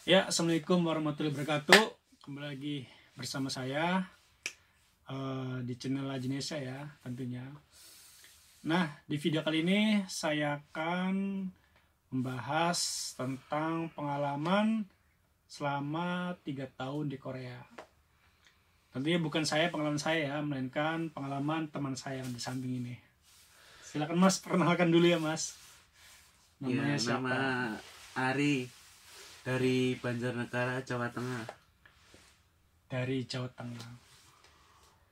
Ya, assalamualaikum warahmatullahi wabarakatuh. Kembali lagi bersama saya di channel Ajinesa ya, tentunya. Nah, di video kali ini saya akan membahas tentang pengalaman selama 3 tahun di Korea. Tentunya bukan pengalaman saya ya, melainkan pengalaman teman saya yang di samping ini. Silakan Mas, perkenalkan dulu ya Mas. Namanya Ya, siapa? nama Ari dari Banjarnegara, Jawa Tengah. Dari Jawa Tengah.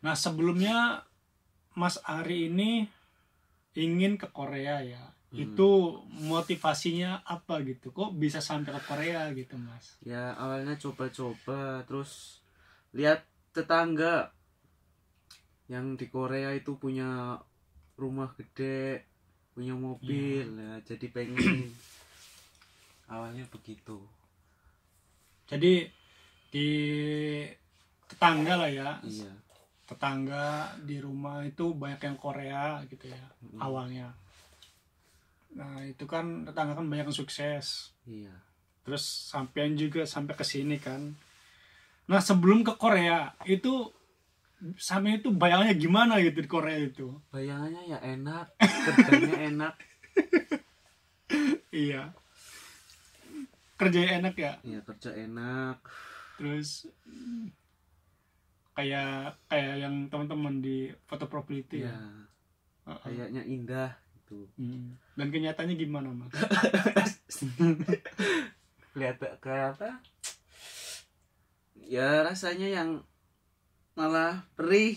Nah, sebelumnya Mas Ari ini ingin ke Korea ya. Itu motivasinya apa gitu? Kok bisa sampai ke Korea gitu, Mas? Ya, awalnya coba-coba, terus lihat tetangga yang di Korea itu punya rumah gede, punya mobil, ya, jadi pengen. Awalnya begitu. Jadi di tetangga lah ya. Iya. Tetangga di rumah itu banyak yang Korea gitu ya awalnya. Nah, itu kan tetangga kan banyak yang sukses. Iya. Terus sampean juga sampai ke sini kan. Nah, sebelum ke Korea itu sampean itu bayangannya gimana gitu di Korea itu? Bayangannya ya enak, kerjanya enak. Iya. Kerjanya enak ya. Iya, kerja enak. Terus kayak yang teman-teman di foto profil itu ya. Ya, kayaknya indah gitu. Dan kenyataannya gimana, Mas? Lihat kayak apa? Ya rasanya yang malah perih.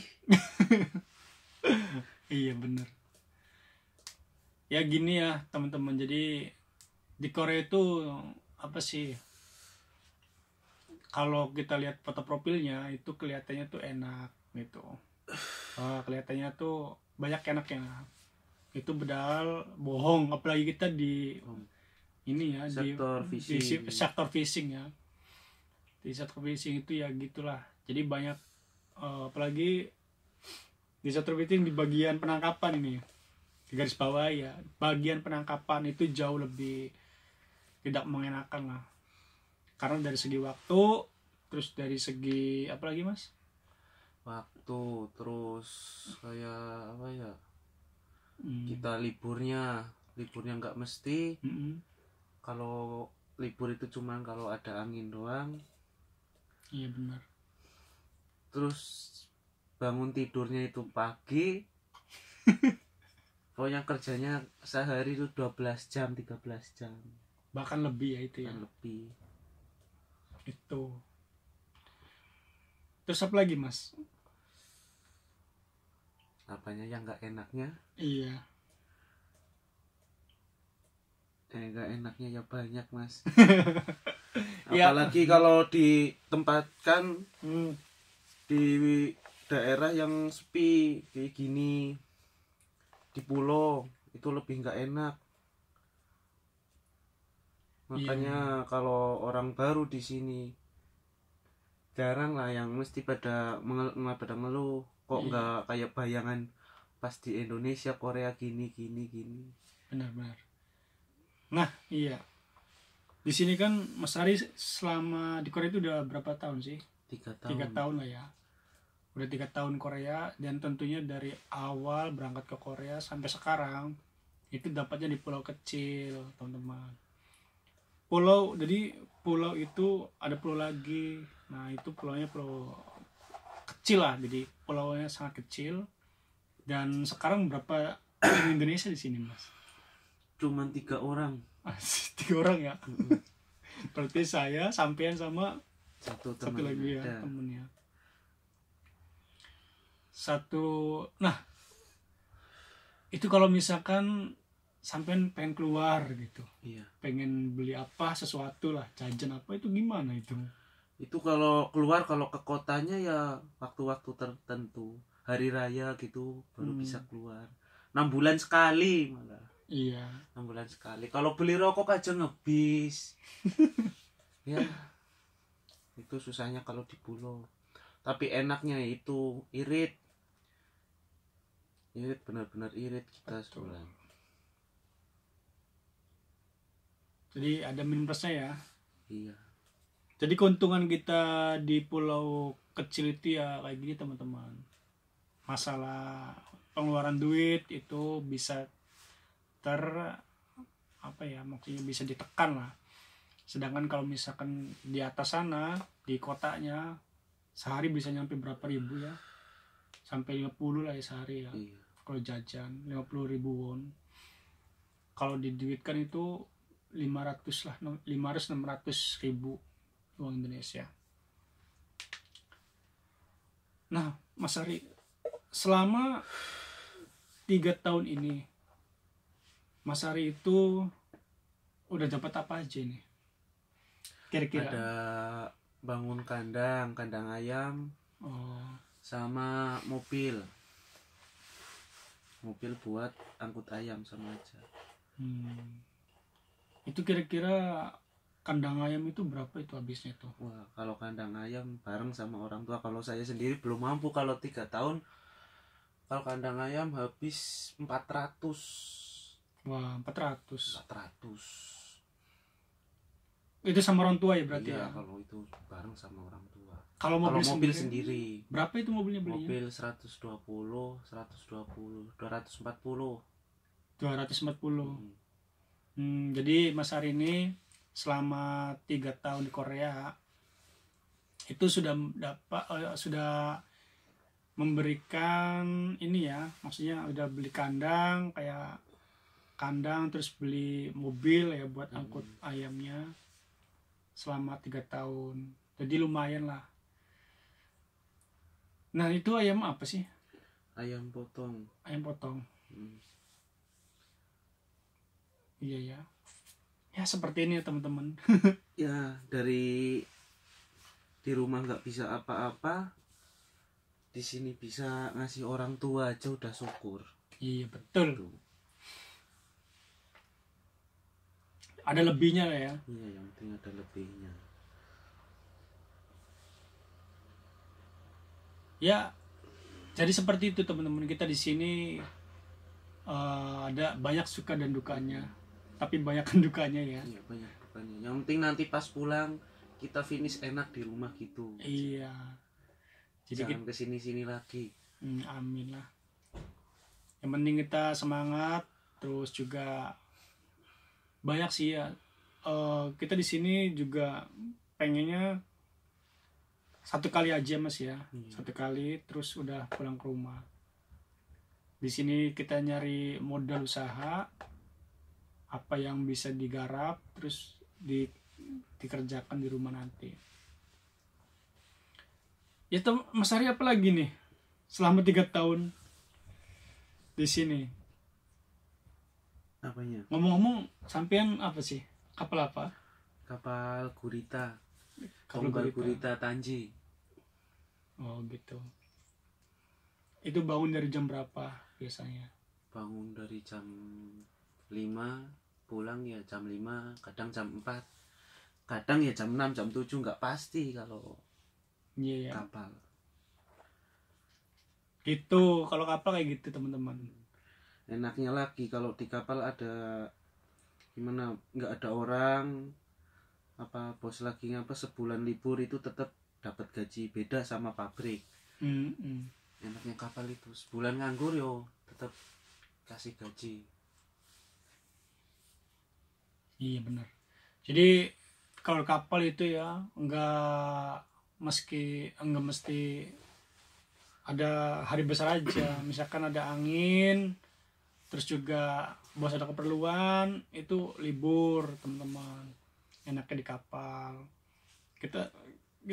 Iya bener. Ya gini ya teman-teman. Jadi di Korea itu apa sih? Kalau kita lihat foto profilnya itu kelihatannya tuh enak gitu. Kelihatannya tuh banyak enaknya. Itu bedal bohong. Apalagi kita di ini ya Sektor di fishing. sektor fishing ya. Di sektor fishing itu ya gitulah. Jadi banyak apalagi di sektor fishing di bagian penangkapan ini. Di garis bawah ya, bagian penangkapan itu jauh lebih tidak mengenakan lah. Karena dari segi waktu, terus dari segi apa lagi Mas? Waktu, terus kayak apa ya? Kita liburnya nggak mesti. Kalau libur itu cuma kalau ada angin doang. Iya benar. Terus bangun tidurnya itu pagi. Pokoknya kerjanya sehari itu 12 jam, 13 jam. Bahkan lebih ya itu ya. Lebih. Itu. Terus apa lagi Mas? Apanya yang nggak enaknya? Iya. Nggak enaknya ya banyak Mas. Ya. Apalagi kalau ditempatkan di daerah yang sepi kayak gini, di pulau itu lebih nggak enak. Makanya kalau orang baru di sini jarang lah yang mesti pada ngeluh kok nggak kayak bayangan pas di Indonesia, Korea gini. Benar. Nah, iya. Di sini kan Mas Ari selama di Korea itu udah berapa tahun sih? 3 tahun. 3 tahun lah ya. Udah 3 tahun Korea, dan tentunya dari awal berangkat ke Korea sampai sekarang itu dapatnya di pulau kecil, teman-teman. Jadi pulau itu ada pulau lagi. Nah, itu pulaunya pulau kecil lah. Jadi pulaunya sangat kecil. Dan sekarang berapa Indonesia di sini, Mas? Cuman 3 orang. 3 orang ya. Berarti saya, sampean sama satu lagi ya temennya. Nah itu kalau misalkan sampean pengen keluar gitu, iya, pengen beli apa sesuatu lah, jajan apa, itu gimana itu? Itu kalau keluar, kalau ke kotanya ya waktu-waktu tertentu, hari raya gitu baru bisa keluar. 6 bulan sekali malah. Iya. 6 bulan sekali. Kalau beli rokok aja ngebis. Ya, itu susahnya kalau di pulau. Tapi enaknya itu irit, benar-benar irit kita sebulan. Jadi ada minus plusnya ya. Iya. Jadi keuntungan kita di pulau kecil itu ya kayak gini teman-teman. Masalah pengeluaran duit itu bisa ter apa ya, maksudnya bisa ditekan lah. Sedangkan kalau misalkan di atas sana, di kotanya, sehari bisa nyampe berapa ribu ya, sampai 50 lah ya sehari ya. Iya. Kalau jajan 50.000 won, kalau diduitkan itu 500 lah, 500-600 ribu uang Indonesia. Nah Mas Ari, selama 3 tahun ini Mas Ari itu udah dapat apa aja nih kira-kira? Ada bangun kandang ayam, Oh, sama mobil buat angkut ayam sama aja. itu kira-kira kandang ayam itu berapa itu habisnya tuh? Wah, kalau kandang ayam bareng sama orang tua, kalau saya sendiri belum mampu. Kalau 3 tahun, kalau kandang ayam habis 400. Wah, 400. 400. Itu sama orang tua ya berarti Iya, ya? kalau itu bareng sama orang tua. Kalau Kalau mobil, mobil sendiri, berapa itu mobilnya belinya? mobil 120, 240. 240. Hmm. Jadi Mas Ari ini selama 3 tahun di Korea itu sudah sudah memberikan ini ya, maksudnya udah beli kandang, kayak kandang, terus beli mobil ya buat angkut ayamnya selama 3 tahun. Jadi lumayan lah. Nah itu ayam apa sih? Ayam potong. Ayam potong. Hmm. Iya ya. Ya seperti ini ya teman-teman. Ya, dari di rumah nggak bisa apa-apa, di sini bisa ngasih orang tua aja udah syukur. Iya betul. Tuh. Ada lebihnya lah ya. Iya, yang penting ada lebihnya. Ya, jadi seperti itu teman-teman, kita di sini ada banyak suka dan dukanya, tapi banyakkan dukanya ya. Iya, banyak dukanya. Yang penting nanti pas pulang kita finish enak di rumah gitu. Iya. Jadi jangan kesini-sini lagi. Amin lah. Yang penting kita semangat, terus juga banyak sih ya. Kita di sini juga pengennya 1 kali aja Mas ya, 1 kali terus udah pulang ke rumah. Di sini kita nyari modal usaha, apa yang bisa digarap terus dikerjakan di rumah nanti. Ya Mas Ari, apa lagi nih selama 3 tahun di sini? Apanya? Ngomong-ngomong, sampean apa sih? Kapal apa? Kapal gurita. Kapal Tonggal gurita. gurita Tanji. Oh gitu. Itu bangun dari jam berapa biasanya? Bangun dari jam 5, pulang ya jam 5, kadang jam 4, kadang ya jam 6, jam 7, nggak pasti kalau Iya ya. kapal. Gitu, kalau kapal kayak gitu teman-teman. Enaknya lagi kalau di kapal ada gimana, nggak ada orang, apa bos lagi ngapa sebulan libur itu tetap dapat gaji, beda sama pabrik. Enaknya kapal itu sebulan nganggur yo tetap kasih gaji. Iya benar. Jadi kalau kapal itu ya enggak mesti ada hari besar aja. Misalkan ada angin, terus juga bos ada keperluan, itu libur teman-teman. Enaknya di kapal. Kita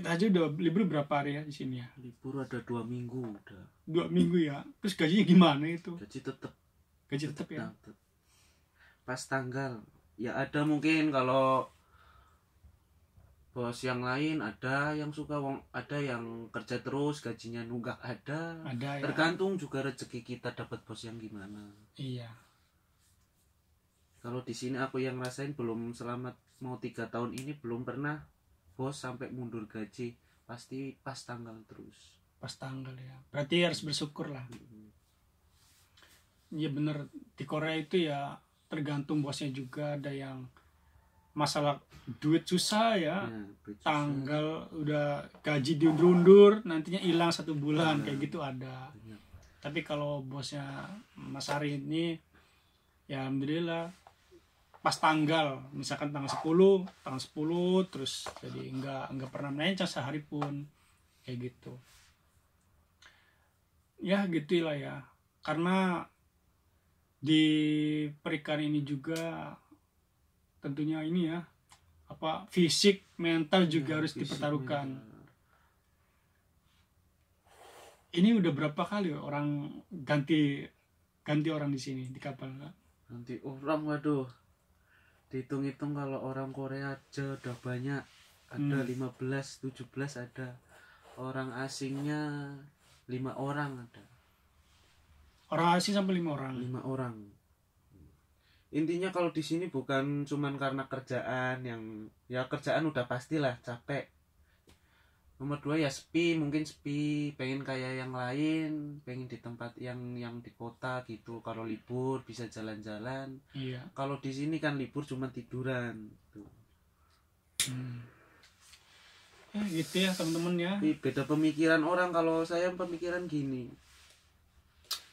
aja udah libur berapa hari ya di sini ya? Libur ada 2 minggu udah. 2 minggu ya. Terus gajinya gimana itu? Gaji tetap Ya. dapet. Pas tanggal ya ada mungkin kalau bos yang lain ada yang suka ada yang kerja terus gajinya nunggak ada ya. Tergantung juga rezeki kita dapat bos yang gimana. Iya. Kalau di sini aku yang rasain belum selamat mau 3 tahun ini belum pernah bos sampai mundur gaji, pasti pas tanggal terus. Pas tanggal ya. Berarti harus bersyukur lah. Iya bener, di Korea itu ya tergantung bosnya juga, ada yang masalah duit susah ya, Ya, duit susah. tanggal udah gaji diundur-undur nantinya hilang 1 bulan, Nah, kayak gitu ada. banyak. Tapi kalau bosnya Mas Ari ini ya alhamdulillah pas tanggal, misalkan tanggal 10 terus, jadi nggak pernah melenceng sehari pun kayak gitu ya, gitulah ya. Karena di perikanan ini juga tentunya ini ya, apa, fisik mental juga Ya, harus fisik, dipertaruhkan. mental. Ini udah berapa kali orang ganti orang di sini di kapal? Nanti orang, waduh, dihitung-hitung kalau orang Korea aja udah banyak, ada 15 17 ada, orang asingnya 5 orang ada. Orang asing sampai 5 orang. 5 orang. Intinya kalau di sini bukan cuman karena kerjaan, yang ya kerjaan udah pastilah capek. Nomor 2 ya sepi, mungkin sepi, pengen kayak yang lain, pengen di tempat yang di kota gitu. Kalau libur bisa jalan-jalan. Iya. Kalau di sini kan libur cuma tiduran tuh. Ya gitu ya teman-teman ya. Tapi beda pemikiran orang. Kalau saya pemikiran gini,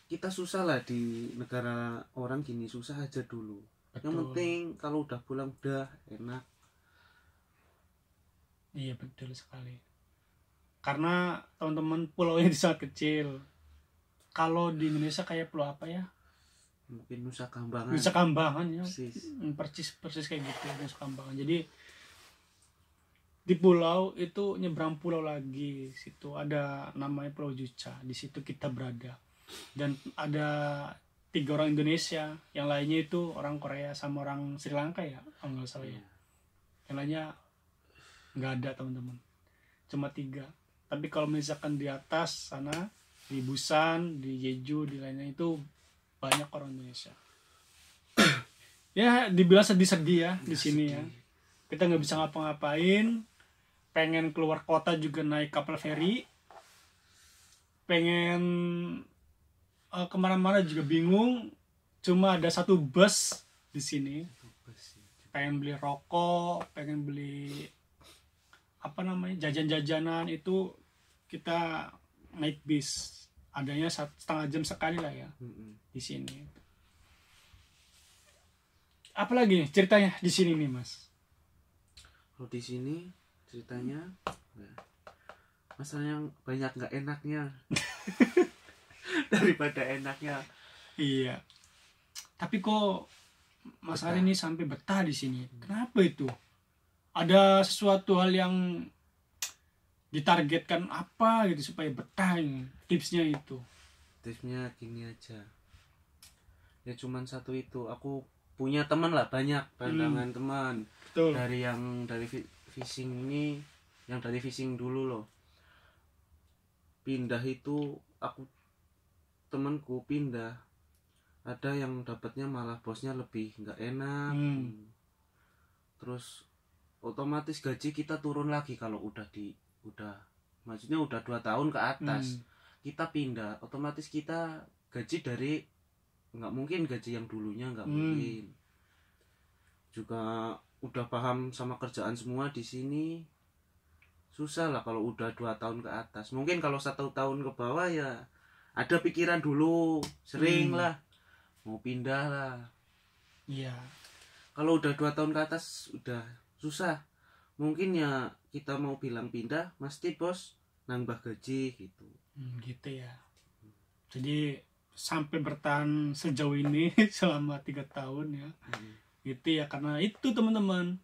kita susah lah di negara orang gini, susah aja dulu. Betul. Yang penting kalau udah pulang udah enak. Iya betul sekali. Karena teman-teman pulaunya sangat kecil. Kalau di Indonesia kayak pulau apa ya? Mungkin Nusa Kambangan. Nusa Kambangan ya. Persis. Kayak gitu Nusa Kambangan. Jadi di pulau itu nyebrang pulau lagi, situ ada namanya Pulau Juca. Di situ kita berada. Dan ada 3 orang Indonesia, yang lainnya itu orang Korea sama orang Sri Lanka ya, kalau nggak salah ya. Yang lainnya nggak ada teman-teman, cuma 3. Tapi kalau misalkan di atas sana, di Busan, di Jeju, di lainnya itu banyak orang Indonesia. Ya dibilang sedih-sedih ya di sini ya. Kita nggak bisa ngapa-ngapain, pengen keluar kota juga naik kapal feri, pengen kemana-mana juga bingung, cuma ada 1 bus di sini. Pengen beli rokok, pengen beli apa namanya jajan-jajanan, itu kita naik bis, adanya 1,5 jam sekali lah ya di sini. Apalagi nih ceritanya di sini nih Mas? Kalau di sini ceritanya, masalahnya banyak nggak enaknya daripada enaknya. Iya. Tapi kok Mas Ari ini sampai betah di sini. Kenapa itu? Ada sesuatu hal yang ditargetkan apa gitu supaya betah ini? Tipsnya itu. Tipsnya gini aja. Ya cuman satu itu. Aku punya teman lah, banyak pandangan teman. Betul. Dari fishing ini, yang dari fishing dulu loh. Pindah itu temanku pindah, ada yang dapatnya malah bosnya lebih nggak enak. Terus otomatis gaji kita turun lagi kalau maksudnya udah 2 tahun ke atas. Kita pindah, otomatis kita gaji dari, nggak mungkin gaji yang dulunya, nggak mungkin. Juga udah paham sama kerjaan semua di sini, susah lah kalau udah 2 tahun ke atas. Mungkin kalau 1 tahun ke bawah ya ada pikiran dulu, sering lah mau pindah lah. Iya. Kalau udah 2 tahun ke atas udah susah. Mungkin ya kita mau bilang pindah, mesti bos nambah gaji gitu. Gitu ya. Jadi sampai bertahan sejauh ini selama 3 tahun ya. Gitu ya, karena itu teman-teman,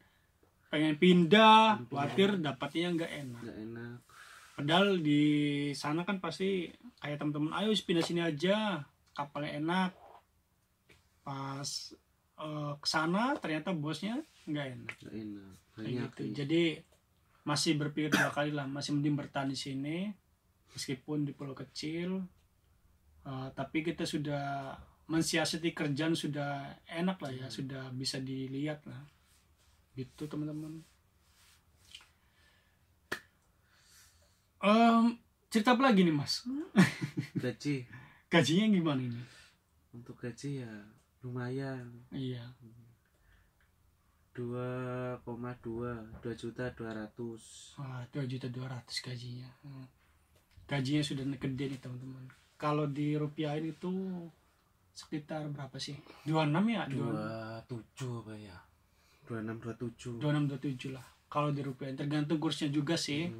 pengen pindah, khawatir dapatnya nggak enak. Padahal di sana kan pasti kayak teman-teman, ayo pindah sini aja, kapalnya enak. Pas kesana ternyata bosnya nggak enak. Kayak gitu. Jadi masih berpikir 2 kali lah, masih mending bertahan di sini meskipun di pulau kecil. Tapi kita sudah mensiasati kerjaan, sudah enak lah ya, sudah bisa dilihat lah. Gitu teman-teman. Cerita apa lagi nih Mas? Gajinya gimana ini? Untuk gaji ya lumayan. Iya. 2,2 Wah, 2.200.000 gajinya. Gajinya sudah gede nih teman-teman. Kalau di rupiahin itu sekitar berapa sih? 26 ya? 27 apa ya, 26 27. 26-27 lah. Kalau di rupiahin tergantung kursnya juga sih.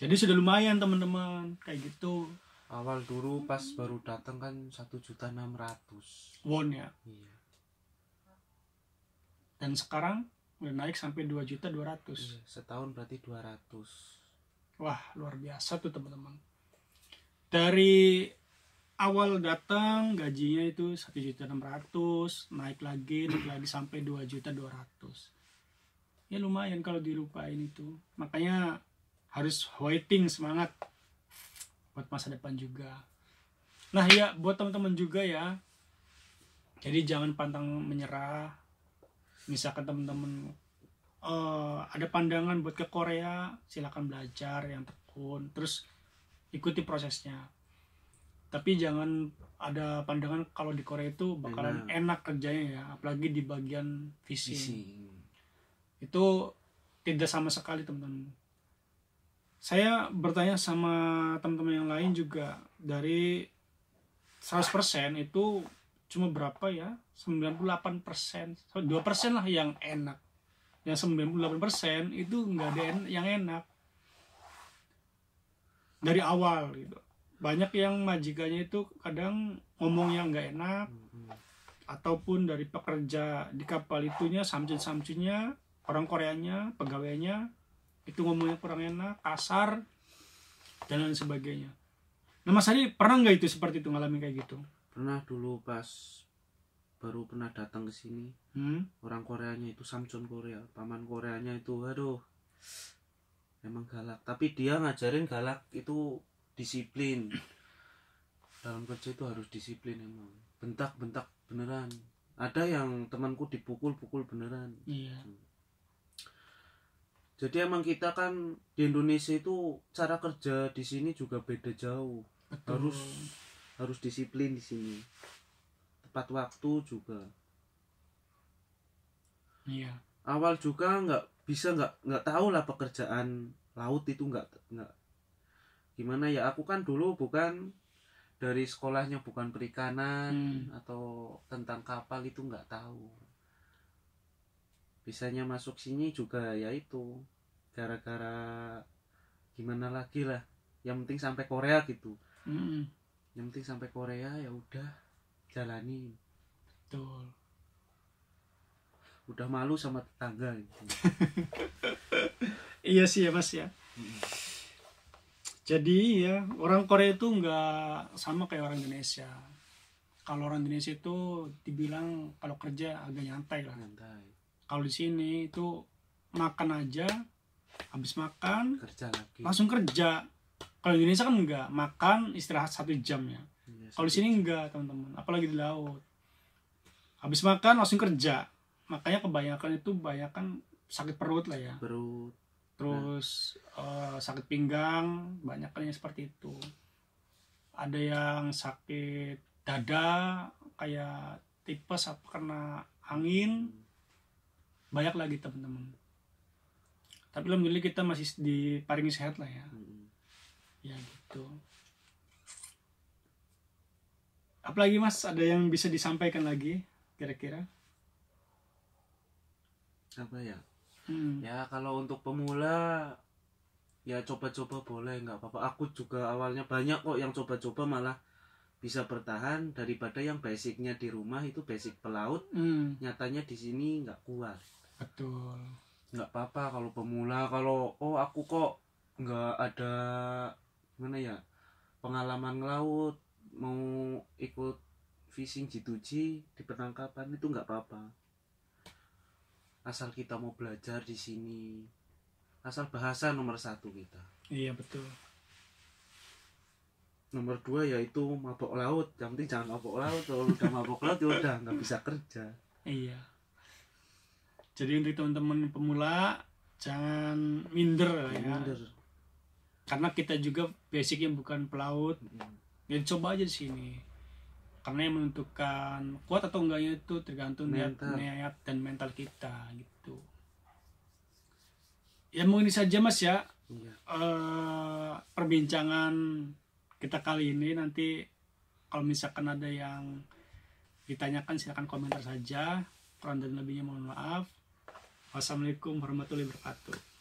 Jadi sudah lumayan teman-teman kayak gitu. Awal dulu pas baru datang kan 1.600.000 Won ya. iya. Dan sekarang udah naik sampai 2.200.000. Iya, setahun berarti 200. Wah, luar biasa tuh teman-teman. Dari awal datang gajinya itu 1.600.000, naik lagi sampai 2.200.000. Ya lumayan kalau dilupain itu. Makanya harus waiting, semangat buat masa depan juga. Nah ya, buat teman-teman juga ya. Jadi jangan pantang menyerah. Misalkan teman-teman ada pandangan buat ke Korea, silakan belajar yang tekun, terus ikuti prosesnya. Tapi jangan ada pandangan kalau di Korea itu bakalan enak kerjanya ya, apalagi di bagian fishing. Itu tidak sama sekali teman-teman. Saya bertanya sama teman-teman yang lain juga, dari 100% itu cuma berapa ya, 98%, 2% lah yang enak. Yang 98% itu nggak ada yang enak dari awal gitu. Banyak yang majikannya itu kadang ngomongnya nggak enak, ataupun dari pekerja di kapal itunya, samcun-samcunnya, orang Koreanya, pegawainya itu ngomongnya kurang enak, kasar, dan lain sebagainya. Nah Mas Adi pernah nggak itu seperti itu, ngalamin kayak gitu? Pernah dulu pas baru pernah datang ke sini. Orang Koreanya itu samcun Korea, paman Koreanya itu aduh emang galak, tapi dia ngajarin galak itu disiplin. Dalam kerja itu harus disiplin, emang bentak-bentak beneran. Ada yang temanku dipukul-pukul beneran. Iya. Jadi emang kita kan di Indonesia itu cara kerja di sini juga beda jauh. Betul. Harus disiplin di sini. Tepat waktu juga. Iya. Awal juga nggak tahu lah pekerjaan laut itu nggak gimana ya. Aku kan dulu bukan dari sekolahnya, bukan perikanan atau tentang kapal, itu nggak tahu. Bisanya masuk sini juga ya itu gara-gara gimana lagi lah, yang penting sampai Korea gitu. Yang penting sampai Korea, ya udah jalani. Betul. Udah malu sama tetangga gitu. Iya sih ya Mas ya. Jadi ya orang Korea itu nggak sama kayak orang Indonesia. Kalau orang Indonesia itu dibilang kalau kerja agak nyantai lah. Kalau di sini itu makan aja, habis makan kerja lagi, langsung kerja. Kalau di Indonesia kan enggak, makan istirahat 1 jam ya. Kalau di sini enggak teman-teman, apalagi di laut. Habis makan langsung kerja. Makanya kebanyakan sakit perut lah ya. Terus sakit pinggang, banyak kan yang seperti itu. Ada yang sakit dada kayak tipes apa karena angin. Banyak lagi teman-teman. Tapi alhamdulillah kita masih diparingi sehat lah ya. Ya gitu. Apalagi Mas, ada yang bisa disampaikan lagi kira-kira? Apa ya? Ya kalau untuk pemula ya coba-coba boleh, nggak apa-apa. Aku juga awalnya banyak kok yang coba-coba malah bisa bertahan, daripada yang basicnya di rumah itu basic pelaut, nyatanya di sini nggak kuat. Betul. Nggak apa-apa kalau pemula. Kalau aku kok nggak ada gimana ya pengalaman laut, mau ikut fishing G2G di penangkapan, itu nggak apa-apa. Asal kita mau belajar di sini, asal bahasa nomor 1 kita. Iya betul. Nomor 2 yaitu mabok laut. Yang penting jangan mabok laut. Kalau udah mabok laut ya udah nggak bisa kerja. Iya. Jadi untuk teman-teman pemula jangan minder lah ya. Karena kita juga basicnya bukan pelaut. Jadi coba aja di sini. Karena yang menentukan kuat atau enggaknya itu tergantung niat dan mental kita gitu. Ya mungkin ini saja Mas ya, Iya. perbincangan kita kali ini. Nanti kalau misalkan ada yang ditanyakan silakan komentar saja. Kurang dan lebihnya mohon maaf. Wassalamualaikum warahmatullahi wabarakatuh.